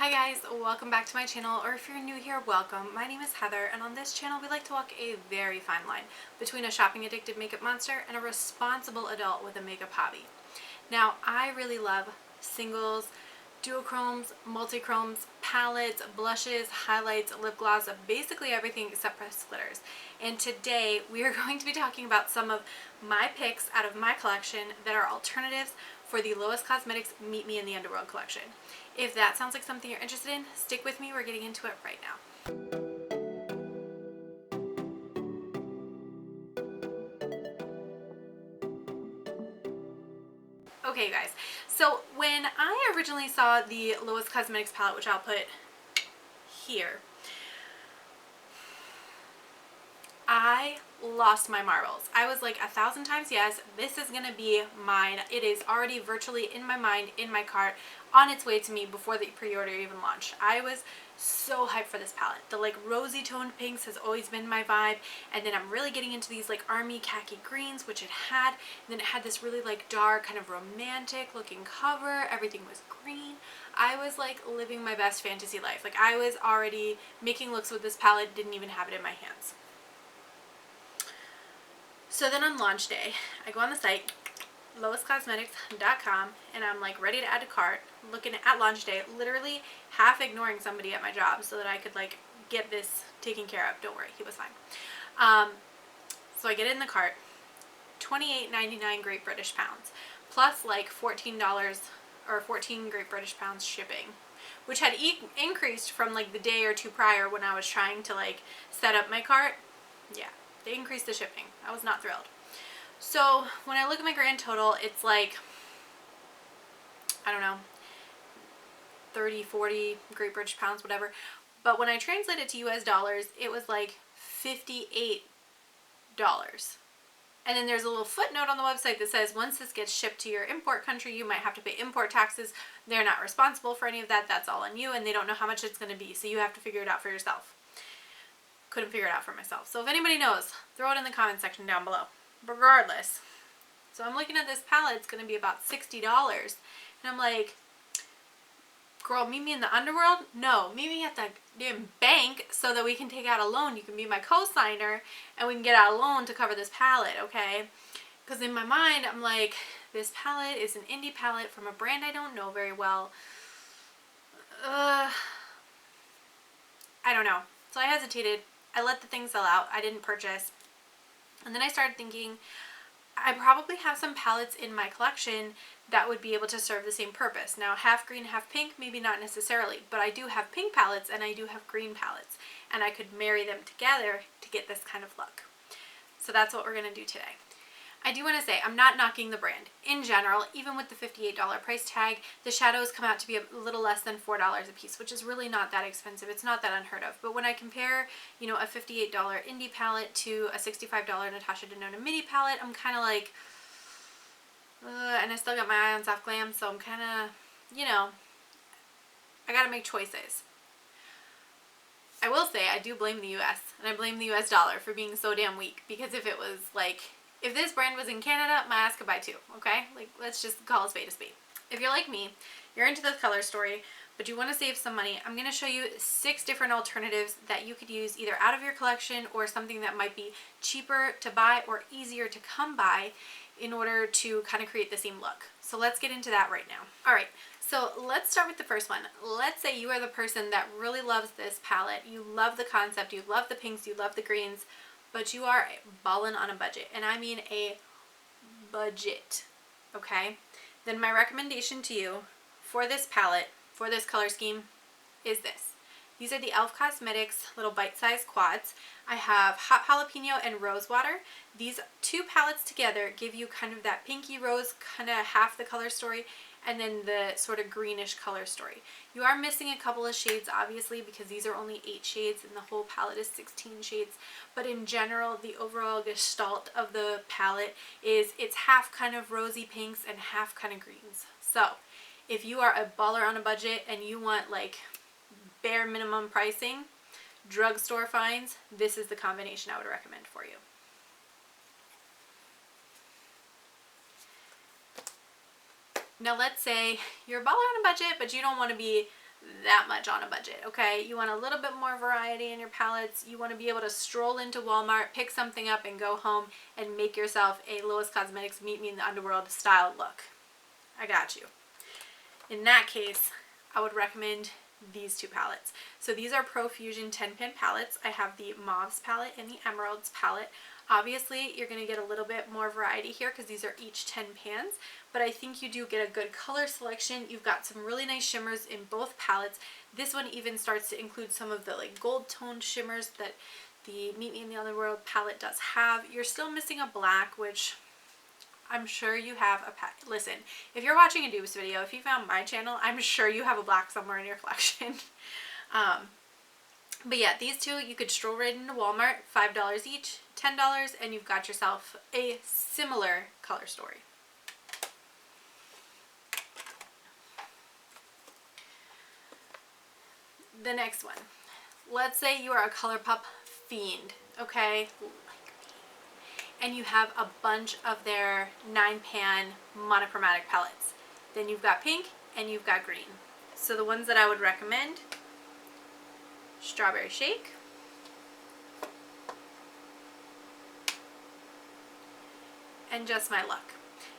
Hi guys, welcome back to my channel, or if you're new here, welcome. My name is Heather, and on this channel we like to walk a very fine line between a shopping addicted makeup monster and a responsible adult with a makeup hobby. Now, I really love singles, duochromes, multichromes, palettes, blushes, highlights, lip gloss, basically everything except pressed glitters. And today we are going to be talking about some of my picks out of my collection that are alternatives for the Lois Cosmetics Meet Me in the Underworld collection. If that sounds like something you're interested in, stick with me. We're getting into it right now. Okay, you guys, so when I originally saw the Lois Cosmetics palette, which I'll put here, I lost my marbles. I was like 1,000 times yes, this is gonna be mine. It is already virtually in my mind, in my cart, on its way to me before the pre-order even launched. I was so hyped for this palette. The like rosy toned pinks has always been my vibe, and then I'm really getting into these like army khaki greens, which it had, and then it had this really like dark kind of romantic looking cover. Everything was green. I was like living my best fantasy life. Like I was already making looks with this palette, didn't even have it in my hands. So then on launch day, I go on the site, loiscosmetics.com, and I'm like ready to add to cart, looking at launch day, literally half ignoring somebody at my job so that I could like get this taken care of. Don't worry, he was fine. So I get it in the cart, $28.99 Great British Pounds, plus like $14 or 14 Great British Pounds shipping, which had increased from like the day or two prior when I was trying to like set up my cart. Yeah. They increased the shipping. I was not thrilled. So when I look at my grand total, it's like, I don't know, 30, 40 Great British Pounds, whatever. But when I translate it to US dollars, it was like $58. And then there's a little footnote on the website that says once this gets shipped to your import country, you might have to pay import taxes. They're not responsible for any of that. That's all on you, and they don't know how much it's going to be. So you have to figure it out for yourself. Couldn't figure it out for myself. So if anybody knows, throw it in the comment section down below. Regardless, so I'm looking at this palette. It's going to be about $60, and I'm like, girl, meet me in the Underworld? No, meet me at the damn bank so that we can take out a loan. You can be my co-signer and we can get out a loan to cover this palette, okay? Because in my mind, I'm like, this palette is an indie palette from a brand I don't know very well. I don't know. So I hesitated. I let the thing sell out. I didn't purchase. And then I started thinking, I probably have some palettes in my collection that would be able to serve the same purpose. Now, half green, half pink, maybe not necessarily, but I do have pink palettes and I do have green palettes, and I could marry them together to get this kind of look. So that's what we're going to do today. I do want to say, I'm not knocking the brand. In general, even with the $58 price tag, the shadows come out to be a little less than $4 a piece, which is really not that expensive. It's not that unheard of. But when I compare, you know, a $58 indie palette to a $65 Natasha Denona mini palette, I'm kind of like, and I still got my eye on Soft Glam, so I'm kind of, you know, I got to make choices. I will say, I do blame the US, and I blame the US dollar for being so damn weak, because if it was like, if this brand was in Canada, my ass could buy two, okay? Like, let's just call a spade a spade. If you're like me, you're into the color story, but you want to save some money, I'm going to show you 6 different alternatives that you could use either out of your collection or something that might be cheaper to buy or easier to come by in order to kind of create the same look. So let's get into that right now. All right, so let's start with the first one. Let's say you are the person that really loves this palette. You love the concept, you love the pinks, you love the greens, but you are balling on a budget, and I mean a budget, okay? Then my recommendation to you for this palette, for this color scheme, is this. These are the e.l.f. Cosmetics little bite-sized quads. I have Hot Jalapeno and Rose Water. These two palettes together give you kind of that pinky rose, kind of half the color story, and then the sort of greenish color story. You are missing a couple of shades, obviously, because these are only 8 shades and the whole palette is 16 shades. But in general, the overall gestalt of the palette is it's half kind of rosy pinks and half kind of greens. So if you are a baller on a budget and you want like bare minimum pricing, drugstore finds, this is the combination I would recommend for you. Now let's say you're a baller on a budget, but you don't want to be that much on a budget, okay? You want a little bit more variety in your palettes. You want to be able to stroll into Walmart, pick something up, and go home and make yourself a Lois Cosmetics Meet Me in the Underworld style look. I got you. In that case, I would recommend these two palettes. So these are Profusion 10-pan palettes. I have the Mauves palette and the Emeralds palette. Obviously, you're going to get a little bit more variety here because these are each 10 pans, but I think you do get a good color selection. You've got some really nice shimmers in both palettes. This one even starts to include some of the like gold toned shimmers that the Meet Me in the Underworld palette does have. You're still missing a black, which I'm sure you have a listen, if you're watching a dupes video, if you found my channel, I'm sure you have a black somewhere in your collection. But yeah, these two, you could stroll right into Walmart, $5 each, $10, and you've got yourself a similar color story. The next one. Let's say you are a ColourPop fiend, okay? And you have a bunch of their 9-pan monochromatic palettes. Then you've got pink and you've got green. So the ones that I would recommend, Strawberry Shake, and Just My Luck.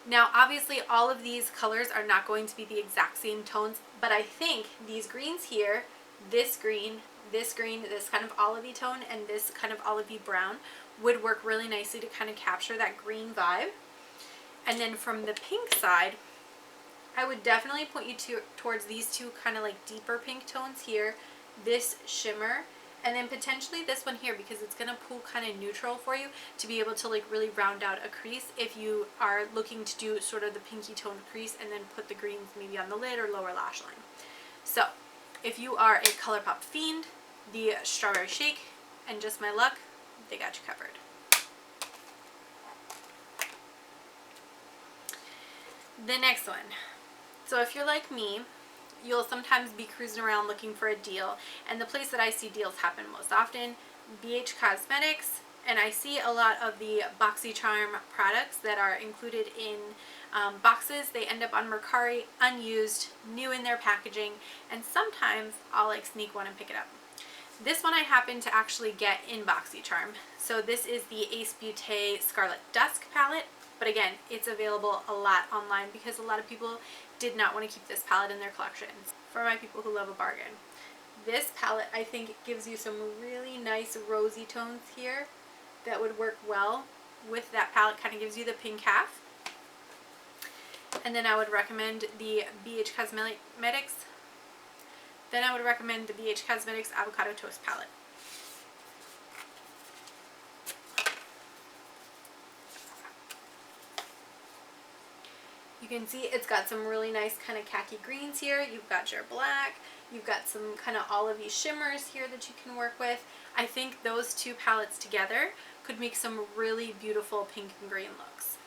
Now obviously all of these colors are not going to be the exact same tones, but I think these greens here, this green, this kind of olivey tone, and this kind of olivey brown would work really nicely to kind of capture that green vibe. And then from the pink side, I would definitely point you towards these two kind of like deeper pink tones here, this shimmer, and then potentially this one here, because it's going to pull kind of neutral for you to be able to like really round out a crease if you are looking to do sort of the pinky toned crease and then put the greens maybe on the lid or lower lash line. So if you are a ColourPop fiend, the Strawberry Shake and Just My Luck, they got you covered. The next one. So if you're like me, you'll sometimes be cruising around looking for a deal, and the place that I see deals happen most often, BH Cosmetics, and I see a lot of the BoxyCharm products that are included in boxes. They end up on Mercari, unused, new in their packaging, and sometimes I'll like sneak one and pick it up. This one I happen to actually get in BoxyCharm. So this is the Ace Beauté Scarlet Dusk palette, but again, it's available a lot online because a lot of people did not want to keep this palette in their collections. For my people who love a bargain. This palette, I think, gives you some really nice rosy tones here that would work well with that palette. Kind of gives you the pink half. And then I would recommend the BH Cosmetics. Then I would recommend the BH Cosmetics Avocado Toast palette. You can see it's got some really nice kind of khaki greens here. You've got your black. You've got some kind of olivey shimmers here that you can work with. I think those two palettes together could make some really beautiful pink and green looks.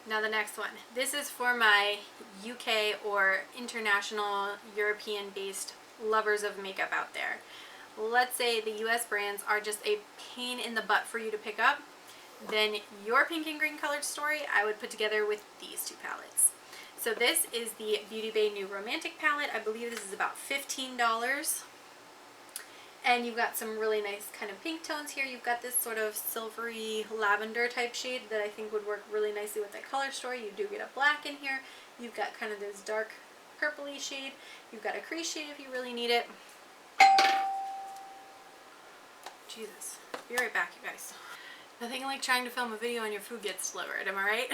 Now the next one. This is for my UK or international European-based lovers of makeup out there. Let's say the US brands are just a pain in the butt for you to pick up, then your pink and green colored story I would put together with these two palettes. So this is the Beauty Bay New Romantic palette. I believe this is about $15. And you've got some really nice kind of pink tones here. You've got this sort of silvery lavender type shade that I think would work really nicely with that color story. You do get a black in here. You've got kind of this dark purpley shade. You've got a crease shade if you really need it. Jesus. Be right back, you guys. Nothing like trying to film a video and your food gets delivered, am I right?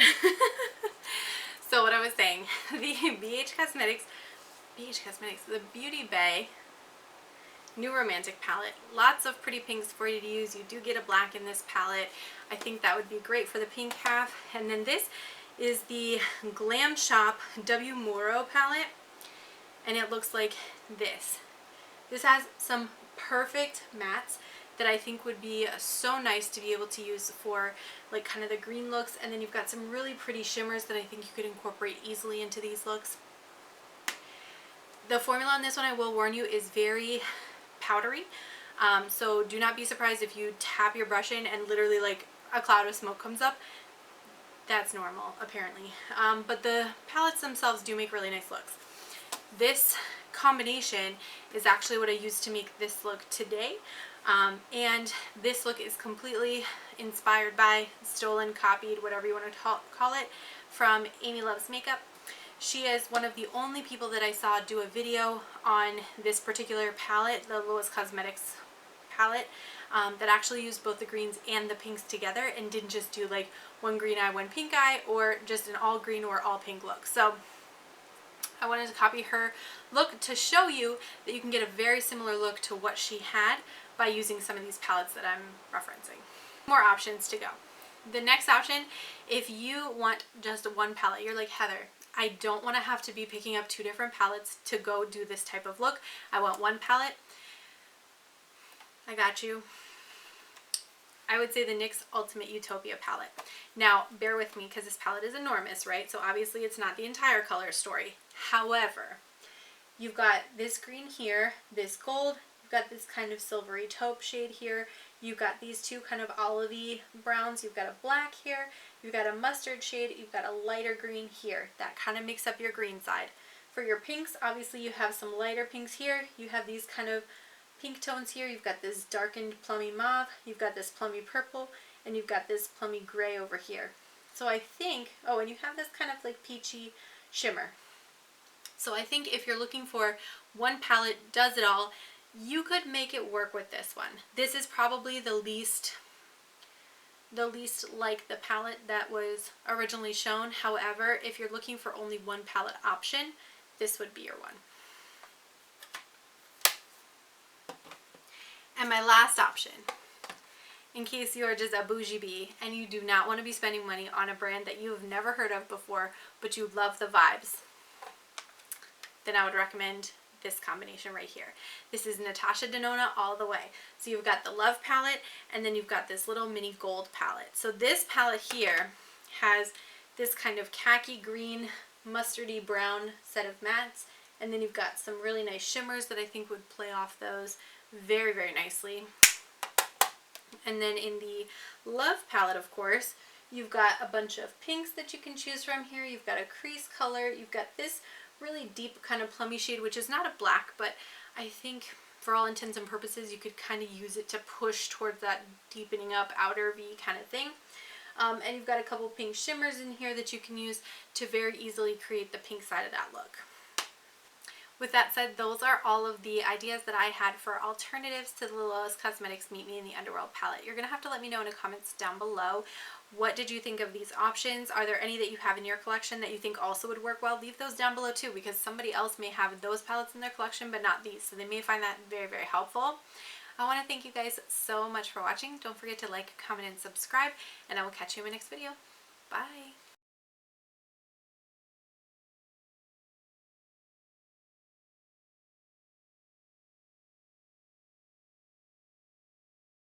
So what I was saying, the BH Cosmetics, the Beauty Bay New Romantic palette. Lots of pretty pinks for you to use. You do get a black in this palette. I think that would be great for the pink half. And then this is the Glam Shop W Moro palette, and it looks like this. This has some perfect mattes that I think would be so nice to be able to use for like kind of the green looks, and then you've got some really pretty shimmers that I think you could incorporate easily into these looks. The formula on this one, I will warn you, is very powdery. So do not be surprised if you tap your brush in and literally like a cloud of smoke comes up. That's normal, apparently. But the palettes themselves do make really nice looks. This combination is actually what I used to make this look today. And this look is completely inspired by, stolen, copied, whatever you want to call it, from Amy Loves Makeup. She is one of the only people that I saw do a video on this particular palette, the Lois Cosmetics palette, that actually used both the greens and the pinks together and didn't just do like one green eye, one pink eye, or just an all green or all pink look. So I wanted to copy her look to show you that you can get a very similar look to what she had by using some of these palettes that I'm referencing. More options to go. The next option, if you want just one palette, you're like, Heather, I don't want to have to be picking up 2 different palettes to go do this type of look. I want one palette. I got you. I would say the NYX Ultimate Utopia palette. Now, bear with me because this palette is enormous, right? So obviously it's not the entire color story. However, you've got this green here, this gold, you've got this kind of silvery taupe shade here, you've got these 2 kind of olivey browns, you've got a black here, you've got a mustard shade, you've got a lighter green here. That kind of makes up your green side. For your pinks, obviously you have some lighter pinks here, you have these kind of pink tones here, you've got this darkened plummy mauve, you've got this plummy purple, and you've got this plummy gray over here. So I think, oh, and you have this kind of like peachy shimmer. So I think if you're looking for one palette does it all, you could make it work with this one. This is probably the least like the palette that was originally shown. However, if you're looking for only one palette option, this would be your one. And my last option, in case you are just a bougie bee and you do not want to be spending money on a brand that you have never heard of before, but you love the vibes, then I would recommend this combination right here. This is Natasha Denona all the way. So you've got the Love palette, and then you've got this little mini gold palette. So this palette here has this kind of khaki green, mustardy brown set of mattes, and then you've got some really nice shimmers that I think would play off those very, very nicely. And then in the Love palette, of course, you've got a bunch of pinks that you can choose from here. You've got a crease color. You've got this really deep kind of plummy shade, which is not a black, but I think for all intents and purposes, you could kind of use it to push towards that deepening up outer V kind of thing. And you've got a couple pink shimmers in here that you can use to very easily create the pink side of that look. With that said, those are all of the ideas that I had for alternatives to the Lois Cosmetics Meet Me in the Underworld palette. You're going to have to let me know in the comments down below. What did you think of these options? Are there any that you have in your collection that you think also would work well? Leave those down below too, because somebody else may have those palettes in their collection but not these, so they may find that very, very helpful. I want to thank you guys so much for watching. Don't forget to like, comment, and subscribe, and I will catch you in my next video. Bye!